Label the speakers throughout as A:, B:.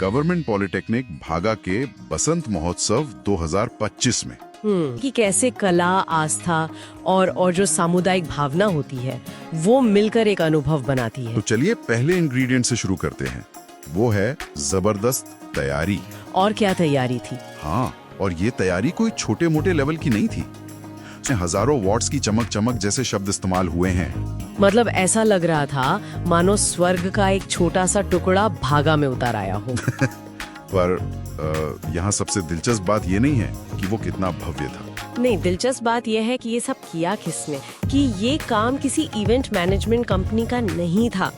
A: Government polytechnic भागा के बसंत महोत्सव 2025 में।
B: कि कैसे कला, आस्था और जो सामुदायिक भावना होती है वो मिलकर एक अनुभव बनाती है।
A: तो चलिए पहले इंग्रेडिएंट से शुरू करते हैं, वो है जबरदस्त तैयारी।
B: और क्या तैयारी थी?
A: हाँ, और ये तैयारी कोई छोटे मोटे लेवल की नहीं थी। इसमें हजारों वॉट्स की चमक चमक जैसे शब्द इस्तेमाल हुए हैं।
B: मतलब ऐसा लग रहा था मानो स्वर्ग का एक छोटा सा टुकड़ा भागा में उतर आया हो।
A: पर यहाँ सबसे दिलचस्प बात ये नहीं है कि वो कितना भव्य था।
B: नहीं, दिलचस्प बात यह है कि ये सब किया किसने, कि ये काम किसी इवेंट मैनेजमेंट कंपनी का नहीं था।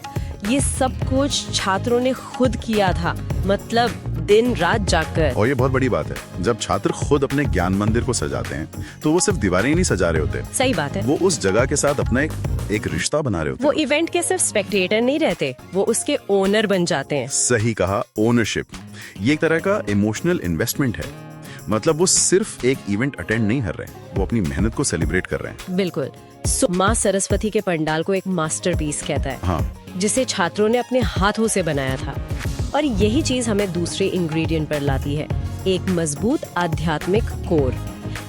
B: ये सब कुछ छात्रों ने खुद किया था, मतलब दिन रात जाकर।
A: और ये बहुत बड़ी बात है, जब छात्र खुद अपने ज्ञान मंदिर को सजाते हैं तो वो सिर्फ दीवारें ही नहीं सजा रहे होते।
B: सही बात है।
A: वो उस जगह के साथ अपना एक रिश्ता बना रहे होते।
B: वो इवेंट के सिर्फ स्पेक्टेटर नहीं रहते, वो उसके ओनर बन जाते हैं।
A: सही कहा, ओनरशिप। ये एक तरह का इमोशनल इन्वेस्टमेंट है। मतलब वो सिर्फ एक इवेंट अटेंड नहीं कर रहे हैं, वो अपनी मेहनत को सेलिब्रेट कर रहे हैं।
B: बिल्कुल। माँ सरस्वती के पंडाल को एक मास्टरपीस कहता है।
A: हाँ,
B: जिसे छात्रों ने अपने हाथों से बनाया था। और यही चीज हमें दूसरे इंग्रेडिएंट पर लाती है, एक मजबूत आध्यात्मिक कोर।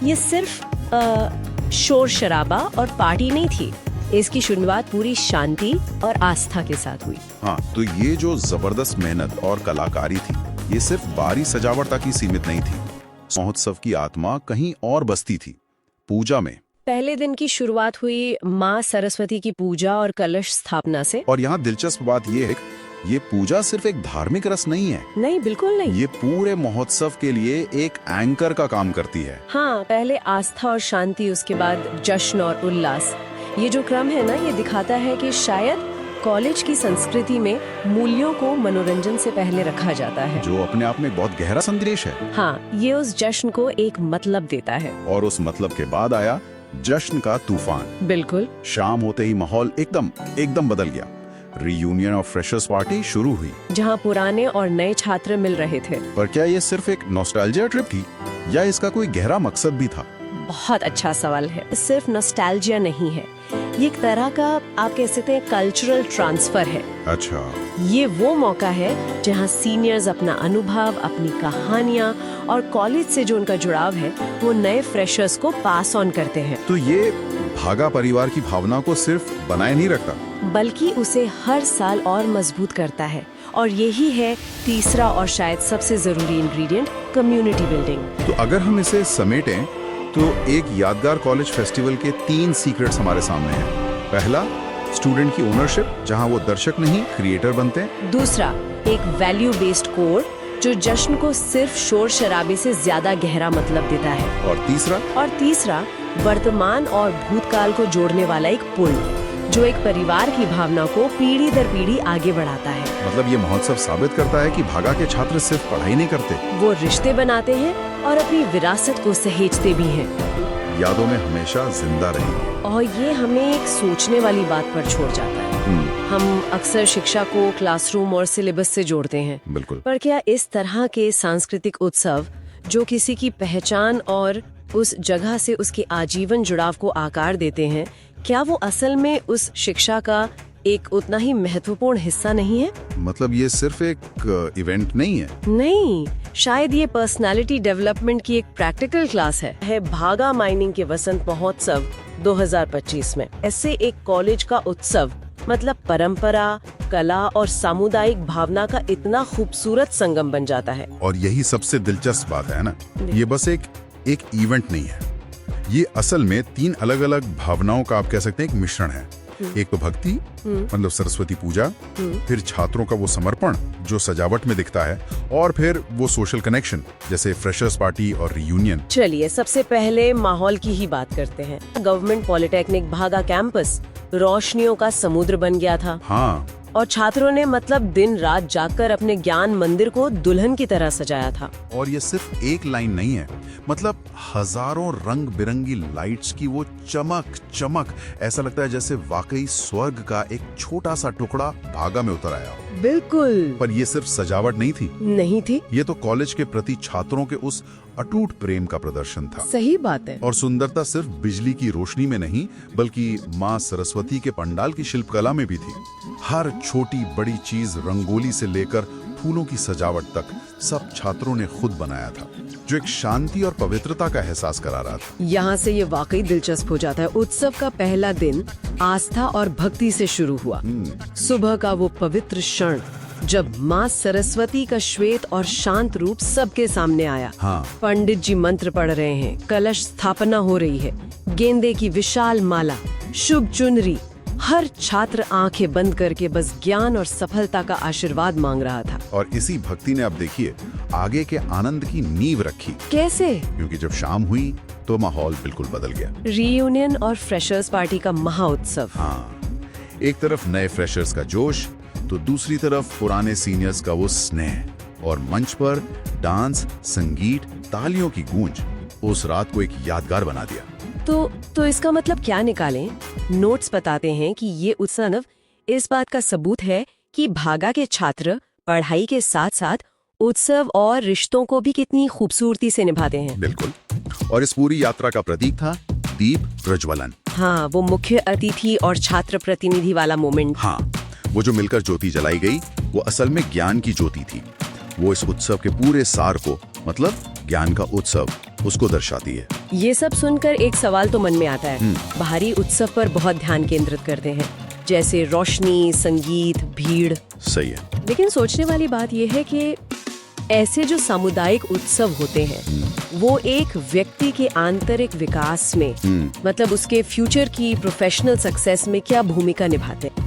B: ये सिर्फ शोर शराबा और पार्टी नहीं थी, इसकी शुरुआत पूरी शांति और आस्था के साथ हुई।
A: हाँ, तो ये जो जबरदस्त मेहनत और कलाकारी थी, ये सिर्फ बाहरी सजावट तक ही सीमित नहीं थी। महोत्सव की आत्मा कहीं और बसती थी, पूजा में।
B: पहले दिन की शुरुआत हुई माँ सरस्वती की पूजा और कलश स्थापना से।
A: और यहाँ दिलचस्प बात ये है, ये पूजा सिर्फ एक धार्मिक रस नहीं है।
B: नहीं, बिल्कुल नहीं।
A: ये पूरे महोत्सव के लिए एक एंकर का काम करती है।
B: हाँ, पहले आस्था और शांति, उसके बाद जश्न और उल्लास। ये जो क्रम है ना, ये दिखाता है कि शायद कॉलेज की संस्कृति में मूल्यों को मनोरंजन से पहले रखा जाता है,
A: जो अपने आप में एक बहुत गहरा संदेश है।
B: हाँ, ये उस जश्न को एक मतलब देता है।
A: और उस मतलब के बाद आया जश्न का तूफान।
B: बिल्कुल।
A: शाम होते ही माहौल एकदम बदल गया। रीयूनियन ऑफ फ्रेशर्स पार्टी शुरू हुई,
B: जहाँ पुराने और नए छात्र मिल रहे थे।
A: पर क्या ये सिर्फ एक नॉस्टैल्जिया ट्रिप थी या इसका कोई गहरा मकसद भी था?
B: बहुत अच्छा सवाल है। सिर्फ नॉस्टैल्जिया नहीं है, ये एक तरह का, आप कह सकते हैं, कल्चरल ट्रांसफर है।
A: अच्छा।
B: ये वो मौका है जहाँ सीनियर्स अपना अनुभव, अपनी कहानियाँ और कॉलेज से जो उनका जुड़ाव है वो नए फ्रेशर्स को पास ऑन करते हैं।
A: तो ये भागा परिवार की भावना को सिर्फ बनाए नहीं रखता,
B: बल्कि उसे हर साल और मजबूत करता है। और यही है तीसरा और शायद सबसे जरूरी इंग्रेडिएंट, कम्युनिटी बिल्डिंग।
A: तो अगर हम इसे समेटें तो एक यादगार कॉलेज फेस्टिवल के 3 सीक्रेट्स हमारे सामने हैं। पहला, स्टूडेंट की ओनरशिप, जहां वो दर्शक नहीं क्रिएटर बनते हैं।
B: दूसरा, एक वैल्यू बेस्ड कोर, जो जश्न को सिर्फ शोर शराबे से ज्यादा गहरा मतलब देता है।
A: और
B: तीसरा, वर्तमान और भूतकाल को जोड़ने वाला एक पुल, जो एक परिवार की भावना को पीढ़ी दर पीढ़ी आगे बढ़ाता है।
A: मतलब ये महोत्सव साबित करता है कि भागा के छात्र सिर्फ पढ़ाई नहीं करते,
B: वो रिश्ते बनाते हैं और अपनी विरासत को सहेजते भी हैं।
A: यादों में हमेशा जिंदा रहेंगे।
B: और ये हमें एक सोचने वाली बात पर छोड़ जाता है। हम अक्सर शिक्षा को क्लासरूम और सिलेबस से जोड़ते हैं।
A: बिल्कुल।
B: पर क्या इस तरह के सांस्कृतिक उत्सव, जो किसी की पहचान और उस जगह से उसके आजीवन जुड़ाव को आकार देते हैं, क्या वो असल में उस शिक्षा का एक उतना ही महत्वपूर्ण हिस्सा नहीं है?
A: मतलब ये सिर्फ एक इवेंट नहीं है।
B: नहीं, शायद ये पर्सनालिटी डेवलपमेंट की एक प्रैक्टिकल क्लास है भागा माइनिंग के वसंत महोत्सव 2025 में। ऐसे एक कॉलेज का उत्सव, मतलब परंपरा, कला और सामुदायिक भावना का इतना खूबसूरत संगम बन जाता है।
A: और यही सबसे दिलचस्प बात है ना, ये बस एक इवेंट नहीं है, ये असल में 3 अलग अलग भावनाओं का, आप कह सकते हैं, एक मिश्रण है। एक तो भक्ति, मतलब सरस्वती पूजा, फिर छात्रों का वो समर्पण जो सजावट में दिखता है, और फिर वो सोशल कनेक्शन जैसे फ्रेशर्स पार्टी और रियूनियन।
B: चलिए सबसे पहले माहौल की ही बात करते हैं। गवर्नमेंट पॉलिटेक्निक भागा कैंपस रोशनियों का समुद्र बन गया था।
A: हाँ,
B: और छात्रों ने मतलब दिन रात जागकर अपने ज्ञान मंदिर को दुल्हन की तरह सजाया था।
A: और ये सिर्फ एक लाइन नहीं है, मतलब हजारों रंग बिरंगी लाइट्स की वो चमक, ऐसा लगता है जैसे वाकई स्वर्ग का एक छोटा सा टुकड़ा भागा में उतर आया हो।
B: बिल्कुल।
A: पर ये सिर्फ सजावट नहीं थी, ये तो कॉलेज के प्रति छात्रों के उस अटूट प्रेम का प्रदर्शन था।
B: सही बात है।
A: और सुंदरता सिर्फ बिजली की रोशनी में नहीं, बल्कि माँ सरस्वती के पंडाल की शिल्पकला में भी थी। हर छोटी बड़ी चीज, रंगोली से लेकर फूलों की सजावट तक सब छात्रों ने खुद बनाया था, जो एक शांति और पवित्रता का एहसास करा रहा था।
B: यहाँ से ये वाकई दिलचस्प हो जाता है। उत्सव का पहला दिन आस्था और भक्ति से शुरू हुआ। सुबह का वो पवित्र क्षण जब माँ सरस्वती का श्वेत और शांत रूप सबके सामने आया।
A: हाँ।
B: पंडित जी मंत्र पढ़ रहे हैं, कलश स्थापना हो रही है, गेंदे की विशाल माला, शुभ चुनरी। हर छात्र आंखें बंद करके बस ज्ञान और सफलता का आशीर्वाद मांग रहा था।
A: और इसी भक्ति ने अब देखिए आगे के आनंद की नींव रखी।
B: कैसे?
A: क्योंकि जब शाम हुई तो माहौल बिल्कुल बदल गया।
B: रीयूनियन और फ्रेशर्स पार्टी का महाउत्सव।
A: हाँ, एक तरफ नए फ्रेशर्स का जोश तो दूसरी तरफ पुराने सीनियर्स का वो स्नेह, और मंच पर डांस, संगीत, तालियों की गूंज उस रात को एक यादगार बना दिया।
B: तो इसका मतलब क्या निकालें? नोट्स बताते हैं कि ये उत्सव इस बात का सबूत है कि भागा के छात्र पढ़ाई के साथ साथ उत्सव और रिश्तों को भी कितनी खूबसूरती से निभाते हैं।
A: बिल्कुल। और इस पूरी यात्रा का प्रतीक था दीप प्रज्वलन।
B: हाँ, वो मुख्य अतिथि और छात्र प्रतिनिधि वाला मोमेंट।
A: हाँ, वो जो मिलकर ज्योति जलाई गई वो असल में ज्ञान की ज्योति थी। वो इस उत्सव के पूरे सार को, मतलब ज्ञान का उत्सव, उसको दर्शाती है।
B: ये सब सुनकर एक सवाल तो मन में आता है। बाहरी उत्सव पर बहुत ध्यान केंद्रित करते हैं, जैसे रोशनी, संगीत, भीड़।
A: सही है।
B: लेकिन सोचने वाली बात यह है कि ऐसे जो सामुदायिक उत्सव होते हैं वो एक व्यक्ति के आंतरिक विकास में, मतलब उसके फ्यूचर की प्रोफेशनल सक्सेस में क्या भूमिका निभाते हैं।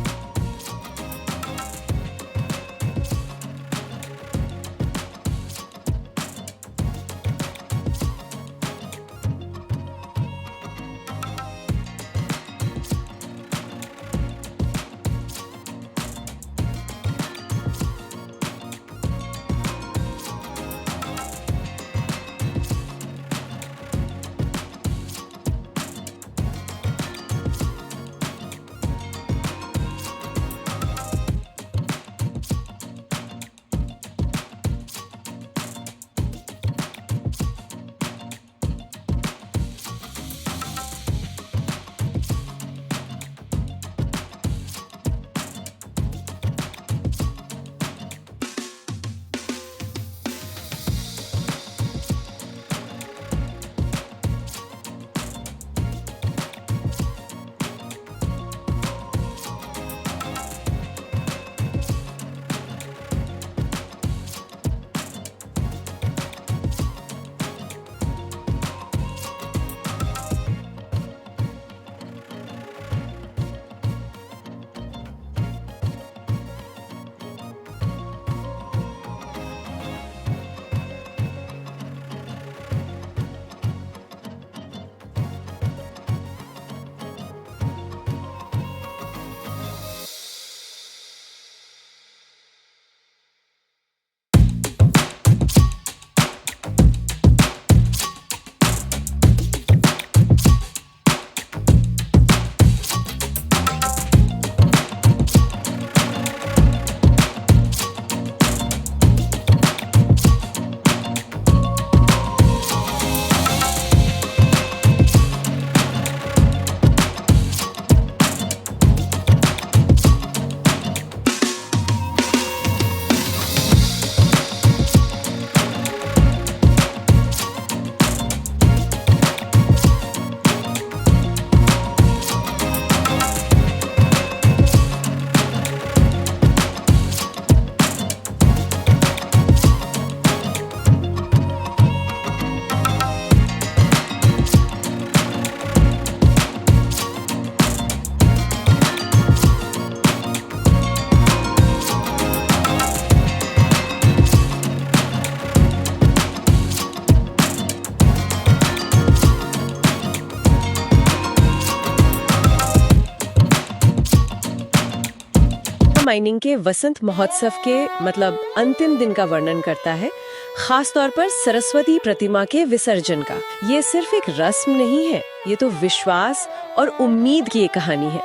B: माइनिंग के वसंत महोत्सव के मतलब अंतिम दिन का वर्णन करता है, खास तौर पर सरस्वती प्रतिमा के विसर्जन का। ये सिर्फ एक रस्म नहीं है, ये तो विश्वास और उम्मीद की एक कहानी है।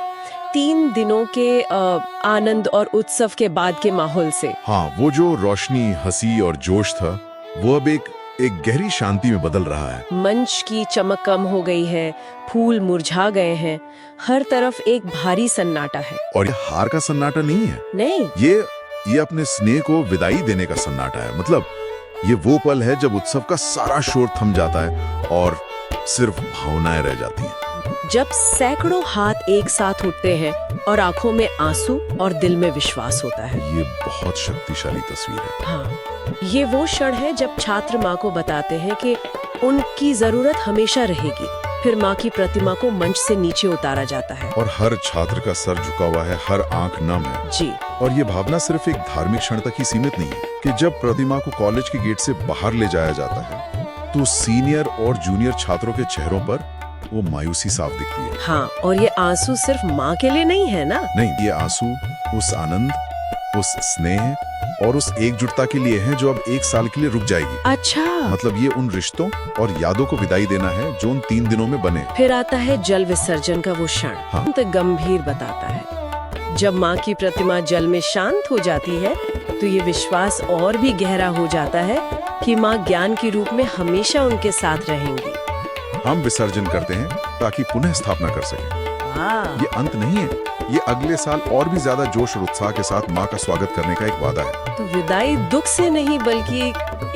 B: 3 दिनों के आनंद और उत्सव के बाद के माहौल से।
C: हाँ, वो जो रोशनी, हंसी और जोश था वो अब एक गहरी शांति में बदल रहा है।
B: मंच की चमक कम हो गई है, फूल मुरझा गए हैं, हर तरफ एक भारी सन्नाटा है।
C: और ये हार का सन्नाटा नहीं है,
B: नहीं,
C: ये ये अपने स्नेह को विदाई देने का सन्नाटा है। मतलब ये वो पल है जब उत्सव का सारा शोर थम जाता है और सिर्फ भावनाएं रह जाती हैं।
B: जब सैकड़ों हाथ एक साथ उठते हैं और आंखों में आंसू और दिल में विश्वास होता है।
C: ये बहुत शक्तिशाली तस्वीर है।
B: हाँ, ये वो क्षण है जब छात्र माँ को बताते हैं कि उनकी जरूरत हमेशा रहेगी। फिर माँ की प्रतिमा को मंच से नीचे उतारा जाता है
C: और हर छात्र का सर झुका हुआ है, हर आंख नम है।
B: जी।
C: और ये भावना सिर्फ एक धार्मिक क्षण तक ही सीमित नहीं है कि जब प्रतिमा को कॉलेज के गेट से बाहर ले जाया जाता है तो सीनियर और जूनियर छात्रों के चेहरों पर वो मायूसी साफ दिखती है।
B: हाँ, और ये आंसू सिर्फ माँ के लिए नहीं है ना।
C: नहीं, ये आंसू उस आनंद, उस स्नेह और उस एकजुटता के लिए है जो अब 1 साल के लिए रुक जाएगी।
B: अच्छा।
C: मतलब ये उन रिश्तों और यादों को विदाई देना है जो उन 3 दिनों में बने।
B: फिर आता है जल विसर्जन का वो क्षण।
C: हाँ।
B: तो गंभीर बताता है जब माँ की प्रतिमा जल में शांत हो जाती है तो ये विश्वास और भी गहरा हो जाता है कि माँ ज्ञान के रूप में हमेशा उनके साथ रहेंगी।
C: हम विसर्जन करते हैं ताकि पुनः स्थापना कर सकें।
B: वाह।
C: ये अंत नहीं है, ये अगले साल और भी ज्यादा जोश और उत्साह के साथ माँ का स्वागत करने का एक वादा है।
B: तो विदाई दुख से नहीं बल्कि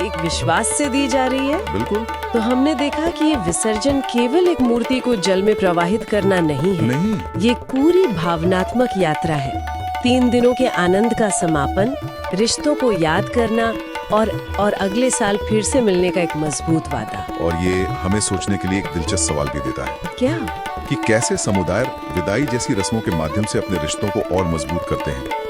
B: एक विश्वास से दी जा रही है।
C: बिल्कुल।
B: तो हमने देखा कि ये विसर्जन केवल एक मूर्ति को जल में प्रवाहित करना नहीं है।
C: नहीं,
B: ये पूरी भावनात्मक यात्रा है। 3 दिनों के आनंद का समापन, रिश्तों को याद करना और अगले साल फिर से मिलने का एक मजबूत वादा।
C: और ये हमें सोचने के लिए एक दिलचस्प सवाल भी देता है
B: क्या?
C: कि कैसे समुदाय विदाई जैसी रस्मों के माध्यम से अपने रिश्तों को और मजबूत करते हैं।